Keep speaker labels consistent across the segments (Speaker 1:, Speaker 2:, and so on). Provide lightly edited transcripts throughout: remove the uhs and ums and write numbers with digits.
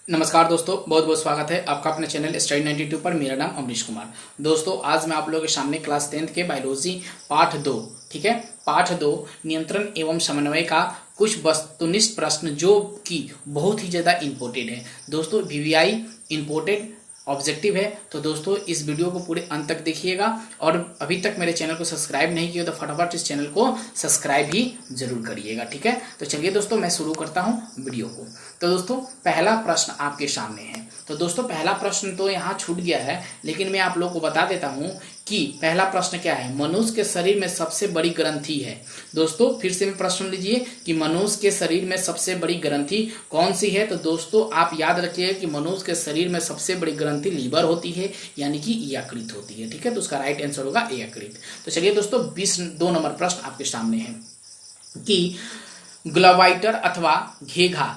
Speaker 1: नमस्कार दोस्तों, बहुत बहुत स्वागत है आपका अपने चैनल स्टडी 92 पर। मेरा नाम अमरीश कुमार। दोस्तों, आज मैं आप लोगों के सामने क्लास 10th के बायोलॉजी पाठ 2, ठीक है, पाठ 2 नियंत्रण एवं समन्वय का कुछ वस्तुनिष्ठ प्रश्न जो कि बहुत ही ज़्यादा इम्पोर्टेंट है। दोस्तों, वीवीआई इम्पोर्टेंट ऑब्जेक्टिव है, तो दोस्तों इस वीडियो को पूरे अंत तक देखिएगा। और अभी तक मेरे चैनल को सब्सक्राइब नहीं किया तो फटाफट इस चैनल को सब्सक्राइब भी जरूर करिएगा, ठीक है। तो चलिए दोस्तों, मैं शुरू करता हूं वीडियो को। तो दोस्तों, पहला प्रश्न आपके सामने है। तो दोस्तों, पहला प्रश्न तो यहाँ छूट गया है, लेकिन मैं आप लोगों को बता देता हूँ कि पहला प्रश्न क्या है। मनुष्य के शरीर में सबसे बड़ी ग्रंथि है। दोस्तों, फिर से मैं प्रश्न लीजिए कि मनुष्य के शरीर में सबसे बड़ी ग्रंथि कौन सी है। तो दोस्तों, आप याद रखिएगा कि मनुष्य के शरीर में सबसे बड़ी ग्रंथि लीवर होती है, यानी कि यकृत होती है, ठीक है। तो उसका राइट आंसर होगा यकृत। तो चलिए दोस्तों, 2 नंबर प्रश्न आपके सामने है कि ग्लोवाइटर अथवा घेघा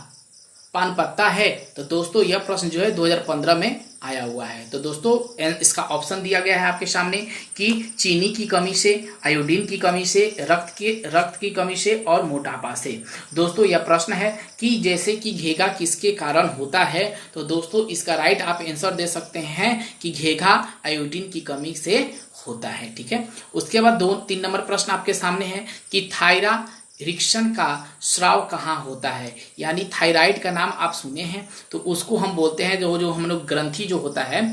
Speaker 1: पान पत्ता है। तो दोस्तों, यह प्रश्न जो है 2015 में आया हुआ है। तो दोस्तों, इसका ऑप्शन दिया गया है आपके सामने कि चीनी की कमी से, आयोडीन की कमी से, रक्त की कमी से और मोटापा से। दोस्तों, यह प्रश्न है कि जैसे कि घेघा किसके कारण होता है। तो दोस्तों, इसका राइट आप आंसर दे सकते हैं कि घेघा आयोडीन की कमी से होता है, ठीक है। उसके बाद 3 नंबर प्रश्न आपके सामने है कि थायराइडिक्शन का स्राव कहाँ होता है। यानी थायराइड का नाम आप सुने हैं, तो उसको हम बोलते हैं जो हम लोग ग्रंथि जो होता है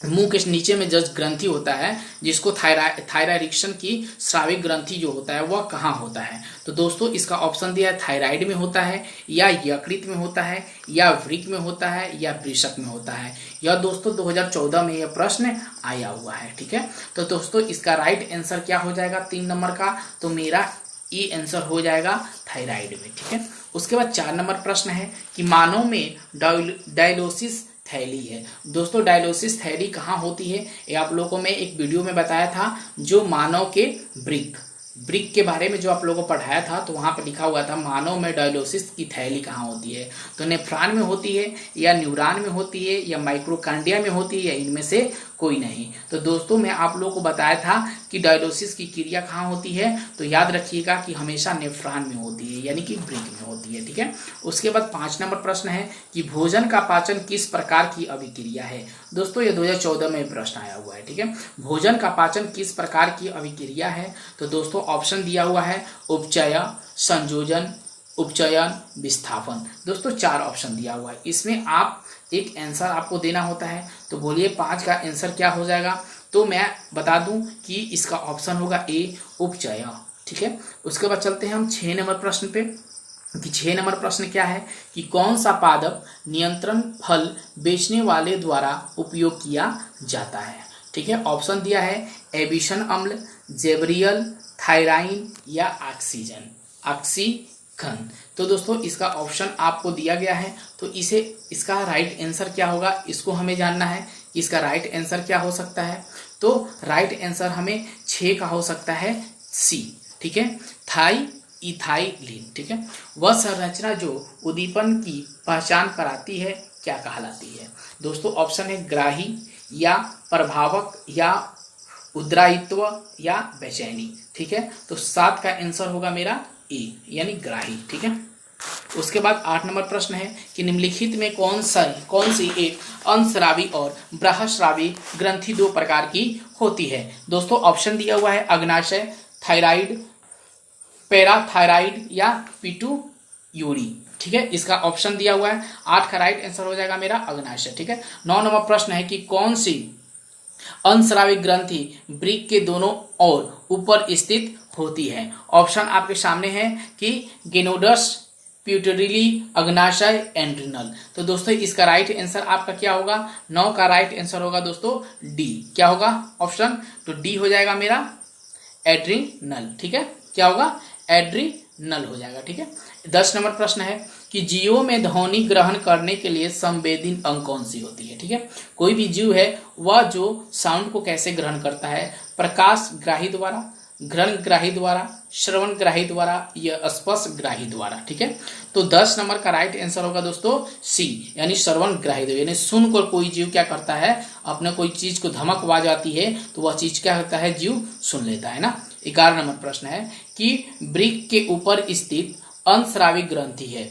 Speaker 1: मुंह के नीचे में जस्ट ग्रंथि होता है, जिसको थायराइडिक्शन की स्राविक ग्रंथि जो होता है वह कहाँ होता है। तो दोस्तों, इसका ऑप्शन दिया है थायराइड में होता है, या यकृत में होता है, या वृक्क में होता है, या वृषक में होता है। यह दोस्तों 2014 में यह प्रश्न आया हुआ है, ठीक है। तो दोस्तों, इसका राइट आंसर क्या हो जाएगा 3 नंबर का। तो मेरा ये आंसर हो जाएगा थायराइड में, ठीक है। उसके बाद 4 नंबर प्रश्न है कि मानव में डायलिसिस थैली है। दोस्तों, डायलिसिस थैली कहाँ होती है, ये आप लोगों को मैं एक वीडियो में बताया था, जो मानव के ब्रिक के बारे में जो आप लोगों को पढ़ाया था। तो वहाँ पर लिखा हुआ था मानव में डायलिसिस की थैली कहाँ होती है। तो नेफ्रॉन में होती है, या न्यूरॉन में होती है, या माइक्रोकांडिया में होती है, या इनमें से कोई नहीं। तो दोस्तों, मैं आप लोगों को बताया था कि डायलिसिस की क्रिया कहाँ होती है। तो याद रखिएगा कि हमेशा नेफ्रॉन में होती है, यानी कि ब्रिक में होती है, ठीक है। उसके बाद 5 नंबर प्रश्न है कि भोजन का पाचन किस प्रकार की अभिक्रिया है। दोस्तों, ये 2014 में प्रश्न आया हुआ है, ठीक है। भोजन का पाचन किस प्रकार की अभिक्रिया है। तो दोस्तों, ऑप्शन दिया हुआ है उपचय, संयोजन, उपचयन, विस्थापन। दोस्तों, 4 ऑप्शन दिया हुआ है, इसमें आप एक आंसर आपको देना होता है। तो बोलिए 5 का आंसर क्या हो जाएगा। तो मैं बता दूं कि इसका ऑप्शन होगा ए, उपचय, ठीक है। उसके बाद चलते हैं हम 6 नंबर प्रश्न पे कि 6 नंबर प्रश्न क्या है कि कौन सा पादप नियंत्रण फल बेचने वाले द्वारा उपयोग किया जाता है, ठीक है। ऑप्शन दिया है एबिशन अम्ल, जेबरियल, थायराइन, या ऑक्सीजन। तो दोस्तों, इसका ऑप्शन आपको दिया गया है। तो इसका राइट आंसर क्या होगा, इसको हमें जानना है कि इसका राइट आंसर क्या हो सकता है। तो राइट आंसर हमें 6 का हो सकता है सी, ठीक है, इथाइलिन, ठीक है। वह संरचना जो उद्दीपन की पहचान कराती है क्या कहलाती है। दोस्तों, ऑप्शन है ग्राही, या प्रभावक, या उद्रायित्व, या बेचैनी, ठीक है। तो 7 का आंसर होगा मेरा ए, यानी ग्राही, ठीक है। उसके बाद 8 नंबर प्रश्न है कि निम्नलिखित में कौन सी एक अंतस्रावी और बृहस्रावी ग्रंथि 2 प्रकार की होती है। दोस्तों, ऑप्शन दिया हुआ है अग्नाशय, थायराइड, पैराथायराइड, या पिट्यूटरी, ठीक है। इसका ऑप्शन दिया हुआ है। 8 का राइट आंसर हो जाएगा मेरा अग्नाशय, ठीक है। 9 नंबर प्रश्न है कि कौन सी अंतस्रावी ग्रंथि ब्रिक के दोनों ओर ऊपर स्थित होती है। ऑप्शन आपके सामने है कि गेनोडस, प्यूटरिली, अग्नाशय, एड्रिनल। तो दोस्तों, इसका राइट आंसर आपका क्या होगा। 9 का राइट आंसर होगा दोस्तों डी। क्या होगा ऑप्शन, तो डी हो जाएगा मेरा एड्रिनल, ठीक है। क्या होगा, एड्रिनल हो जाएगा, ठीक है। 10 नंबर प्रश्न है कि जीवों में ध्वनि ग्रहण करने के लिए संवेदी अंग कौन सी होती है, ठीक है। कोई भी जीव है वह जो साउंड को कैसे ग्रहण करता है, प्रकाश ग्राही द्वारा, घ्राण ग्राही द्वारा, श्रवण ग्राही द्वारा, या स्पर्श ग्राही द्वारा, ठीक है। तो 10 नंबर का राइट आंसर होगा दोस्तों सी, यानी श्रवण ग्राही द्वारा। यानी सुनकर कोई जीव क्या करता है, अपने कोई चीज को धमक आवाज आती है तो वह चीज क्या होता है, जीव सुन लेता है ना। 11 नंबर प्रश्न है कि वृक्क के ऊपर स्थित अंतस्रावी ग्रंथि है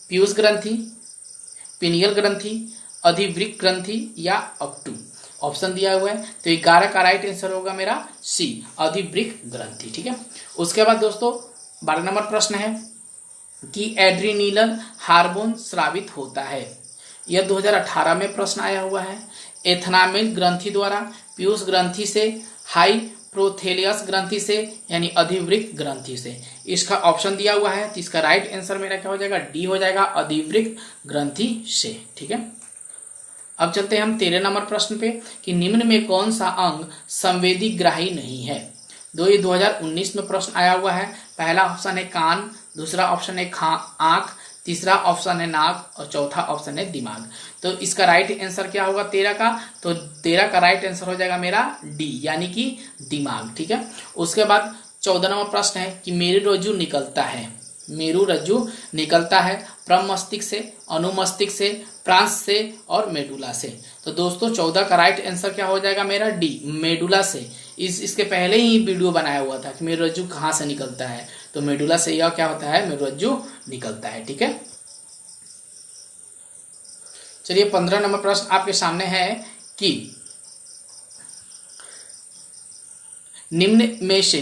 Speaker 1: पीयूष ग्रंथि, पिनियल ग्रंथि, अधिवृक्क ग्रंथि या अक्टू। ऑप्शन दिया हुआ है, तो 11 का राइट आंसर होगा मेरा सी, अधिवृक्क ग्रंथि। ठीक है, उसके बाद दोस्तों 12 नंबर प्रश्न है कि एड्रीनल हार्मोन स्रावित होता है। यह 2018 में प्रश्न आया हुआ है। एथनामिल ग्रंथि द्वारा, पीयूष ग्रंथि से, हाइप्रोथेलियस ग्रंथि से, यानी अधिवृक्क ग्रंथि से। इसका ऑप्शन दिया हुआ है, तो इसका राइट आंसर मेरा क्या हो जाएगा, डी हो जाएगा, अधिवृक्क ग्रंथि से। ठीक है, अब चलते हैं हम 13 नंबर प्रश्न पे कि निम्न में कौन सा अंग संवेदी ग्राही नहीं है। ये 2019 में प्रश्न आया हुआ है। पहला ऑप्शन है कान, दूसरा ऑप्शन है आंख, तीसरा ऑप्शन है नाक और चौथा ऑप्शन है दिमाग। तो इसका राइट आंसर क्या होगा 13 का, तो 13 का राइट आंसर हो जाएगा मेरा डी, यानी कि दिमाग। ठीक है, उसके बाद 14 नंबर प्रश्न है कि मेरुरज्जु निकलता है। मेरुरज्जु निकलता है प्रमस्तिष्क से, अनुमस्तिष्क से, प्रांस से और मेडुला से। तो दोस्तों 14 का राइट आंसर क्या हो जाएगा मेरा डी, मेडुला से। इसके पहले ही वीडियो बनाया हुआ था कि मेरुरज्जु कहाँ से निकलता है, तो मेडुला से यह क्या होता है, मेरुरज्जु निकलता है। ठीक है, चलिए 15 नंबर प्रश्न आपके सामने है कि निम्न में से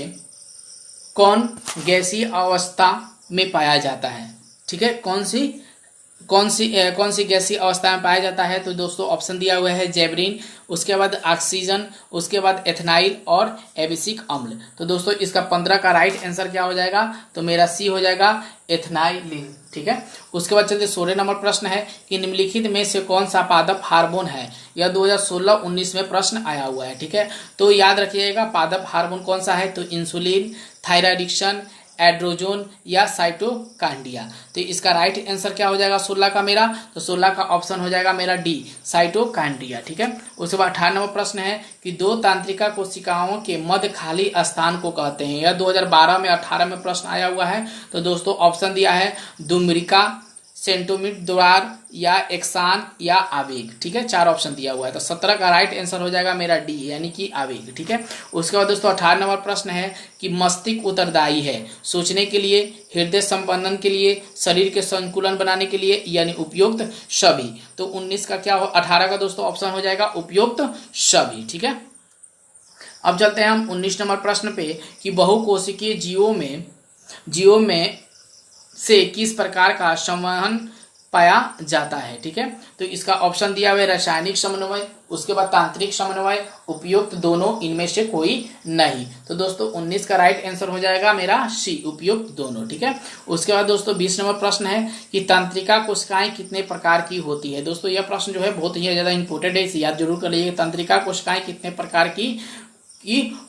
Speaker 1: कौन गैसीय अवस्था में पाया जाता है। ठीक है, कौन सी गैसीय अवस्था में पाया जाता है, तो दोस्तों ऑप्शन दिया हुआ है जेवरिन, उसके बाद ऑक्सीजन, उसके बाद एथनाइल और एबिसिक अम्ल। तो दोस्तों इसका 15 का राइट आंसर क्या हो जाएगा, तो मेरा सी हो जाएगा, एथनाइलिन। ठीक है, उसके बाद चलते 16 नंबर प्रश्न है कि निम्नलिखित में से कौन सा पादप हार्मोन है। यह 2016-19 में प्रश्न आया हुआ है। ठीक है, तो याद रखिएगा पादप हार्मोन कौन सा है, तो इंसुलिन, थायराइडिक्शन, एड्रोजोन या साइटोकांडिया। तो इसका राइट आंसर क्या हो जाएगा 16 का मेरा, तो 16 का ऑप्शन हो जाएगा मेरा डी, साइटोकांडिया। ठीक है, उसके बाद 18 नंबर प्रश्न है कि दो तांत्रिका कोशिकाओं के मध्य खाली स्थान को कहते हैं। यह 2012 में 18 में प्रश्न आया हुआ है। तो दोस्तों ऑप्शन दिया है दुम्रिका, सेंटोमिड द्वार या एक्सान या आवेग। ठीक है, 4 ऑप्शन दिया हुआ है। तो 17 का राइट आंसर हो जाएगा मेरा डी, यानी कि आवेग। ठीक है, उसके बाद दोस्तों 18 नंबर प्रश्न है कि मस्तिष्क उत्तरदायी है सोचने के लिए, हृदय संपंदन के लिए, शरीर के संतुलन बनाने के लिए, यानी उपयुक्त सभी। तो 19 का क्या हो, 18 का दोस्तों ऑप्शन हो जाएगा उपयुक्त सभी। ठीक है, अब चलते हैं हम 19 नंबर प्रश्न पे कि बहुकोशिकीय जीवों में से किस प्रकार का संवहन पाया जाता है। ठीक है, तो इसका ऑप्शन दिया हुआ है रासायनिक समन्वय, उसके बाद तांत्रिक समन्वय, उपयुक्त दोनों, इनमें से कोई नहीं। तो दोस्तों 19 का राइट आंसर हो जाएगा मेरा सी, उपयुक्त दोनों। ठीक है, उसके बाद दोस्तों 20 नंबर प्रश्न है कि तंत्रिका कोशिकाएं कितने प्रकार की होती है। दोस्तों यह प्रश्न जो है बहुत ही ज्यादा इंपॉर्टेंट है, इसे याद जरूर कर लीजिए, तंत्रिका कोशिकाएं कितने प्रकार की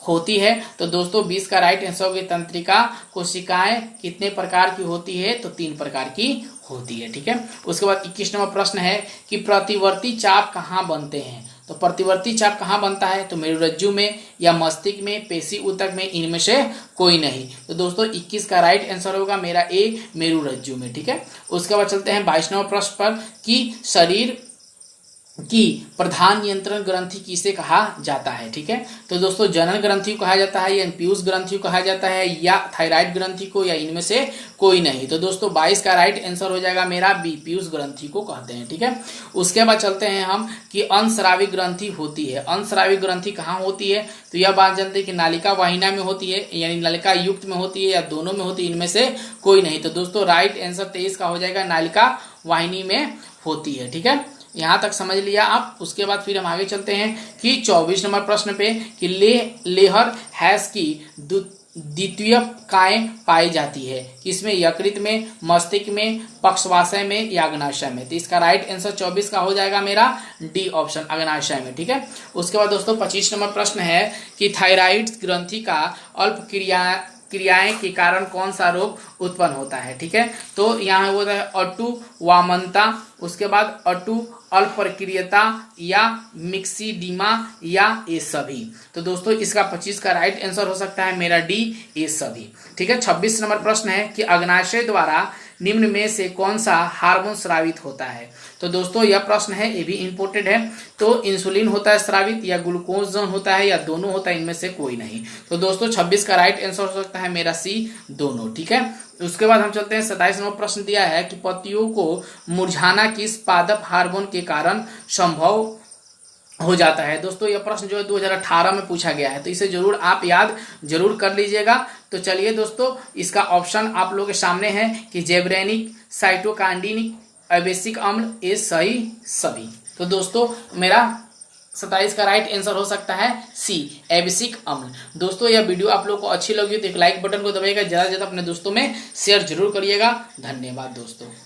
Speaker 1: होती है। तो दोस्तों 20 का राइट आंसर होगी तंत्रिका कोशिकाएं कितने प्रकार की होती है, तो 3 प्रकार की होती है। ठीक है, उसके बाद 21 नंबर प्रश्न है कि प्रतिवर्ती चाप कहाँ बनते हैं। तो प्रतिवर्ती चाप कहाँ बनता है, तो मेरुरज्जु में या मस्तिष्क में, पेशी ऊतक में, इनमें से कोई नहीं। तो दोस्तों 21 का राइट आंसर होगा मेरा ए, मेरुरज्जु में। ठीक है, उसके बाद चलते हैं 22 नंबर प्रश्न पर कि शरीर की प्रधान नियंत्रण ग्रंथि किसे कहा जाता है। ठीक है, तो दोस्तों जनन ग्रंथि को कहा जाता है, या पीयूष ग्रंथि को कहा जाता है, या थायराइड ग्रंथि को, या इनमें से कोई नहीं। तो दोस्तों 22 का राइट आंसर हो जाएगा मेरा बी, पीयूष ग्रंथि को कहते हैं। ठीक है, उसके बाद चलते हैं हम कि अंशस्रावी ग्रंथि होती है। अंशस्रावी ग्रंथि कहाँ होती है, तो यह बात जानते हैं कि नालिका वाहिना में होती है, यानी नालिका युक्त में होती है, या दोनों में होती है, इनमें से कोई नहीं। तो दोस्तों राइट आंसर 23 का हो जाएगा, नालिका वाहिनी में होती है। ठीक है, यहां तक समझ लिया आप। उसके बाद फिर हम आगे चलते हैं कि 24 नंबर प्रश्न पे कि लेहर हैश की द्वितीय काएं पाई जाती है, किसमें, यकृत में, मस्तिष्क में, पक्षवाशय में या अग्नाशय में। तो इसका राइट आंसर 24 का हो जाएगा मेरा डी ऑप्शन, अग्नाशय में। ठीक है, उसके बाद दोस्तों 25 नंबर प्रश्न है कि थायराइड ग्रंथि का अल्प क्रियाएं के कारण कौन सा रोग उत्पन्न होता है। ठीक है, तो यहाँ होता है अटू वामनता, उसके बाद अटू अल्प प्रक्रियता या मिक्सीडीमा या ए सभी। तो दोस्तों इसका 25 का राइट आंसर हो सकता है मेरा डी, ए सभी। ठीक है, 26 नंबर प्रश्न है कि अग्नाशय द्वारा निम्न में से कौन सा हार्मोन स्रावित होता है? तो दोस्तों यह प्रश्न है, ये भी इम्पोर्टेंट है। तो इंसुलिन होता है स्रावित, या ग्लूकोजन होता है, या दोनों होता है, इनमें से कोई नहीं। तो दोस्तों 26 का राइट आंसर हो सकता है मेरा सी, दोनों। ठीक है, उसके बाद हम चलते हैं 27 नंबर प्रश्न दिया है कि पत्तियों को मुरझाना किस पादप हार्मोन के कारण संभव हो जाता है? दोस्तों यह प्रश्न जो है 2018 में पूछा गया है, तो इसे जरूर आप याद जरूर कर लीजिएगा। तो चलिए दोस्तों, इसका ऑप्शन आप लोगों के सामने है कि जेब्रेनिक, साइटोकाइनेटिक, एबेसिक अम्ल, ये सही सभी। तो दोस्तों मेरा 27 का राइट आंसर हो सकता है सी, एबेसिक अम्ल। दोस्तों यह वीडियो आप लोग को अच्छी लगी तो एक लाइक बटन को दबाइएगा, ज़्यादा से ज़्यादा अपने दोस्तों में शेयर जरूर करिएगा। धन्यवाद दोस्तों।